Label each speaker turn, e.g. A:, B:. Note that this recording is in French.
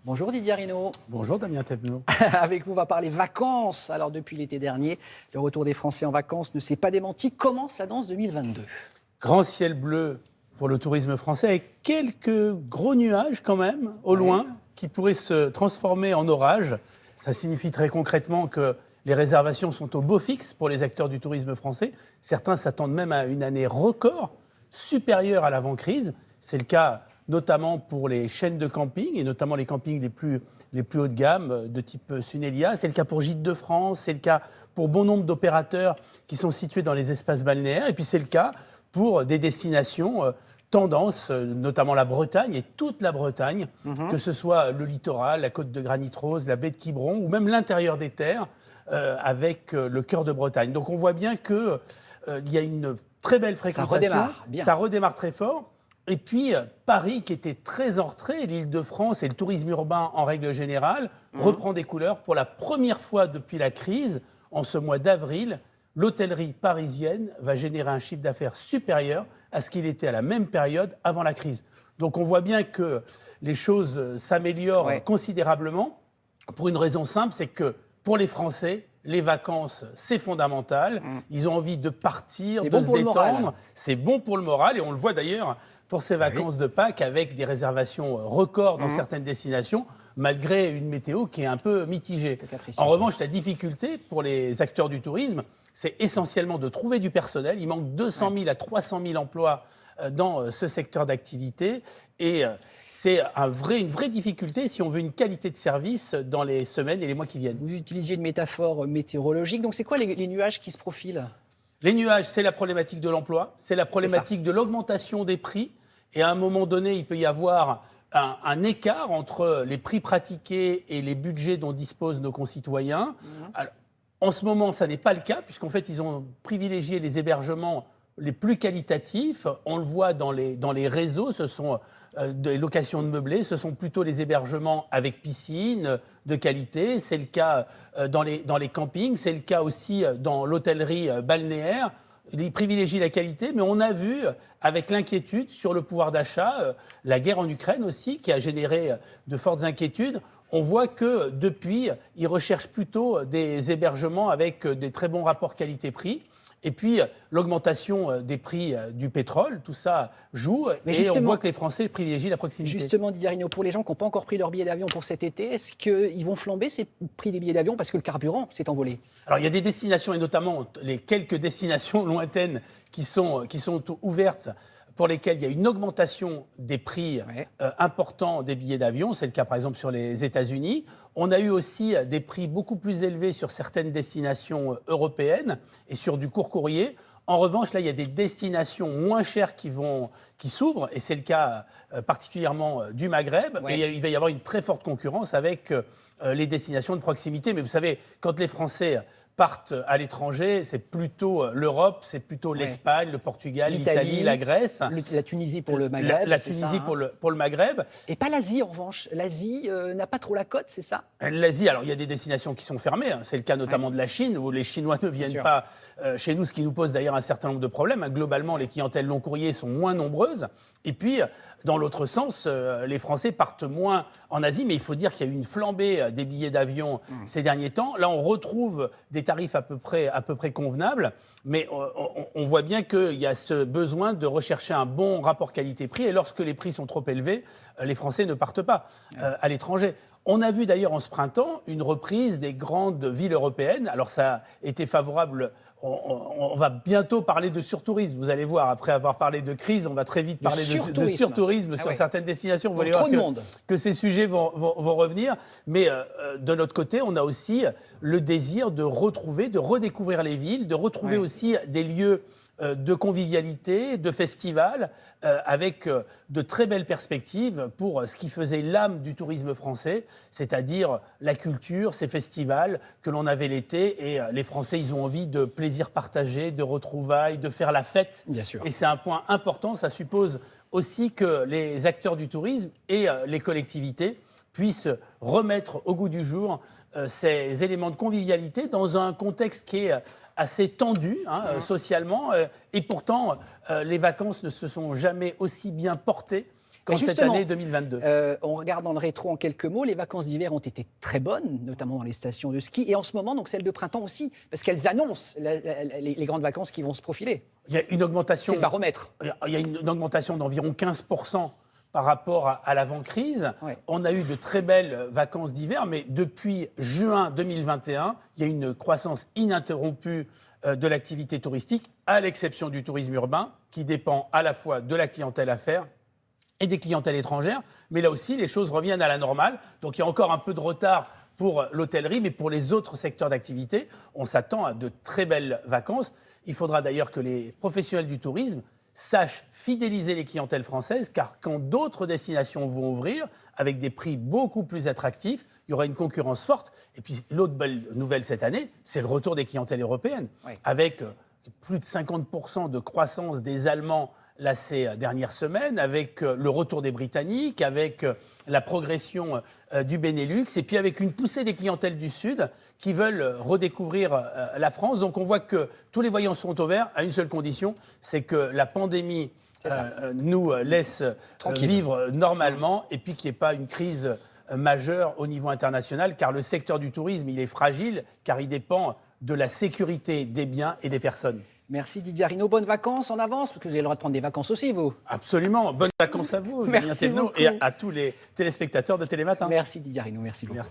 A: Bonjour Didier Arinaud.
B: Bonjour Damien Thévenot.
A: Avec vous, on va parler vacances. Alors depuis l'été dernier, le retour des Français en vacances ne s'est pas démenti. Comment s'annonce 2022 ?
B: Grand ciel bleu pour le tourisme français avec quelques gros nuages quand même au loin qui pourraient se transformer en orages. Ça signifie très concrètement que les réservations sont au beau fixe pour les acteurs du tourisme français. Certains s'attendent même à une année record supérieure à l'avant-crise. C'est le cas notamment pour les chaînes de camping et notamment les campings les plus haut de gamme de type Sunelia. C'est le cas pour Gîtes de France, c'est le cas pour bon nombre d'opérateurs qui sont situés dans les espaces balnéaires. Et puis c'est le cas pour des destinations tendance, notamment la Bretagne et toute la Bretagne, que ce soit le littoral, la côte de Granit Rose, la baie de Quiberon ou même l'intérieur des terres avec le cœur de Bretagne. Donc on voit bien qu'il y a une très belle fréquentation.
A: Ça redémarre bien.
B: Ça redémarre très fort. Et puis Paris, qui était très en retrait, l'Île-de-France et le tourisme urbain en règle générale, reprend des couleurs. Pour la première fois depuis la crise, en ce mois d'avril, l'hôtellerie parisienne va générer un chiffre d'affaires supérieur à ce qu'il était à la même période avant la crise. Donc on voit bien que les choses s'améliorent considérablement pour une raison simple, c'est que pour les Français, les vacances, c'est fondamental. Ils ont envie de partir, de se détendre. C'est bon pour le moral et on le voit d'ailleurs pour ces vacances de Pâques avec des réservations records dans certaines destinations, malgré une météo qui est un peu mitigée. En revanche, la difficulté pour les acteurs du tourisme, c'est essentiellement de trouver du personnel. Il manque 200 000 à 300 000 emplois dans ce secteur d'activité et c'est une vraie difficulté si on veut une qualité de service dans les semaines et les mois qui viennent.
A: Vous utilisiez une métaphore météorologique, donc c'est quoi les nuages qui se profilent ?
B: Les nuages, c'est la problématique de l'emploi, c'est la problématique de l'augmentation des prix et à un moment donné, il peut y avoir un écart entre les prix pratiqués et les budgets dont disposent nos concitoyens. Alors, en ce moment, ça n'est pas le cas, puisqu'en fait, ils ont privilégié les hébergements les plus qualitatifs. On le voit dans les réseaux, ce sont des locations de meublés, ce sont plutôt les hébergements avec piscine de qualité. C'est le cas dans les campings, c'est le cas aussi dans l'hôtellerie balnéaire. Ils privilégient la qualité, mais on a vu avec l'inquiétude sur le pouvoir d'achat, la guerre en Ukraine aussi, qui a généré de fortes inquiétudes. On voit que depuis, ils recherchent plutôt des hébergements avec des très bons rapports qualité-prix. Et puis, l'augmentation des prix du pétrole, tout ça joue. Et on voit que les Français privilégient la proximité.
A: Justement, Didier Arinaud, pour les gens qui n'ont pas encore pris leur billet d'avion pour cet été, est-ce qu'ils vont flamber ces prix des billets d'avion parce que le carburant s'est envolé ?
B: Alors, il y a des destinations, et notamment les quelques destinations lointaines qui sont ouvertes, pour lesquels il y a une augmentation des prix importants des billets d'avion. C'est le cas, par exemple, sur les États-Unis. On a eu aussi des prix beaucoup plus élevés sur certaines destinations européennes et sur du court courrier. En revanche, là, il y a des destinations moins chères qui s'ouvrent, et c'est le cas particulièrement du Maghreb. Et il va y avoir une très forte concurrence avec les destinations de proximité. Mais vous savez, quand les Français partent à l'étranger, c'est plutôt l'Europe, c'est plutôt l'Espagne, le Portugal, l'Italie, la Grèce.
A: La Tunisie pour le Maghreb.
B: La Tunisie pour le Maghreb.
A: Et pas l'Asie, en revanche. L'Asie n'a pas trop la cote, c'est ça ?
B: L'Asie, alors il y a des destinations qui sont fermées. C'est le cas notamment de la Chine, où les Chinois ne viennent pas chez nous, ce qui nous pose d'ailleurs un certain nombre de problèmes. Globalement, les clientèles long courrier sont moins nombreuses. Et puis, dans l'autre sens, les Français partent moins en Asie, mais il faut dire qu'il y a eu une flambée des billets d'avion ces derniers temps. Là, on retrouve des tarifs à peu près convenables, mais on voit bien qu'il y a ce besoin de rechercher un bon rapport qualité-prix. Et lorsque les prix sont trop élevés, les Français ne partent pas à l'étranger. On a vu d'ailleurs en ce printemps une reprise des grandes villes européennes. Alors ça a été favorable. On va bientôt parler de surtourisme. Vous allez voir, après avoir parlé de crise, on va très vite parler de surtourisme sur certaines destinations. Vous allez voir que ces sujets vont revenir. Mais de notre côté, on a aussi le désir de retrouver, de redécouvrir les villes, de retrouver aussi des lieux de convivialité, de festivals, avec de très belles perspectives pour ce qui faisait l'âme du tourisme français, c'est-à-dire la culture, ces festivals que l'on avait l'été. Et les Français, ils ont envie de plaisir partagé, de retrouvailles, de faire la fête.
A: Bien sûr.
B: Et c'est un point important. Ça suppose aussi que les acteurs du tourisme et les collectivités puissent remettre au goût du jour ces éléments de convivialité dans un contexte qui est assez tendu socialement. Et pourtant, les vacances ne se sont jamais aussi bien portées qu'en cette
A: justement,
B: année 2022.
A: On regarde dans le rétro en quelques mots, les vacances d'hiver ont été très bonnes, notamment dans les stations de ski, et en ce moment, donc celles de printemps aussi, parce qu'elles annoncent les grandes vacances qui vont se profiler.
B: Il y a une augmentation.
A: C'est le baromètre.
B: Il y a une augmentation d'environ 15% par rapport à l'avant-crise.
A: Ouais.
B: On a eu de très belles vacances d'hiver, mais depuis juin 2021, il y a une croissance ininterrompue de l'activité touristique, à l'exception du tourisme urbain, qui dépend à la fois de la clientèle affaires et des clientèles étrangères. Mais là aussi, les choses reviennent à la normale. Donc il y a encore un peu de retard pour l'hôtellerie, mais pour les autres secteurs d'activité, on s'attend à de très belles vacances. Il faudra d'ailleurs que les professionnels du tourisme sachent fidéliser les clientèles françaises, car quand d'autres destinations vont ouvrir, avec des prix beaucoup plus attractifs, il y aura une concurrence forte. Et puis l'autre belle nouvelle cette année, c'est le retour des clientèles européennes,
A: Oui.
B: avec plus de 50% de croissance des Allemands là, ces dernières semaines, avec le retour des Britanniques, avec la progression du Benelux, et puis avec une poussée des clientèles du Sud qui veulent redécouvrir la France. Donc on voit que tous les voyants sont au vert à une seule condition, c'est que la pandémie nous laisse vivre normalement, et puis qu'il n'y ait pas une crise majeure au niveau international, car le secteur du tourisme, il est fragile, car il dépend de la sécurité des biens et des personnes.
A: Merci Didier Arinaud. Bonnes vacances en avance, parce que vous avez le droit de prendre des vacances aussi, vous.
B: Absolument. Bonnes vacances à vous,
A: Merci
B: Damien Thévenot,
A: beaucoup.
B: et à tous les téléspectateurs de Télématin.
A: Merci Didier Arinaud, merci beaucoup.
B: Merci.